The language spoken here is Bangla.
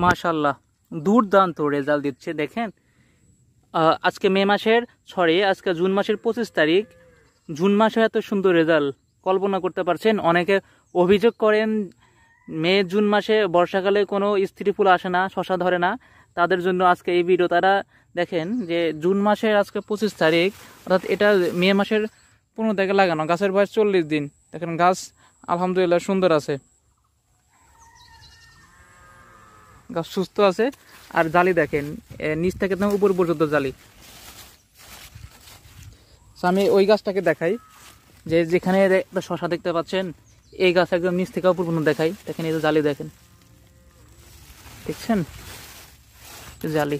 মাশাআল্লাহ, দুর্দান্ত রেজাল্ট দিচ্ছে দেখেন। আজকে আজকে জুন মাসের 25 তারিখ। জুন মাসে এত সুন্দর রেজাল্ট কল্পনা করতে পারছেন? অনেকে অভিযোগ করেন জুন মাসে বর্ষাকালে কোনো স্ত্রী ফুল আসে না, শশা ধরে না, তাদের জন্য আজকে এই ভিডিও। তারা দেখেন যে জুন মাসের আজকে 25 তারিখ, অর্থাৎ এটা মে মাসের 15 থেকে লাগানো, গাছের বয়স 40 দিন। দেখেন গাছ আলহামদুলিল্লাহ সুন্দর আছে, গাছ সুস্থ আছে। আর জালি দেখেন নিচ থেকে একদম উপর পর্যন্ত জালি। আমি ওই গাছটাকে দেখাই, যেখানে একটা শশা দেখতে পাচ্ছেন, এই গাছ একদম নিচ থেকে উপর পর্যন্ত দেখাই। দেখেন এই যে জালি, দেখেন দেখছেন জালি।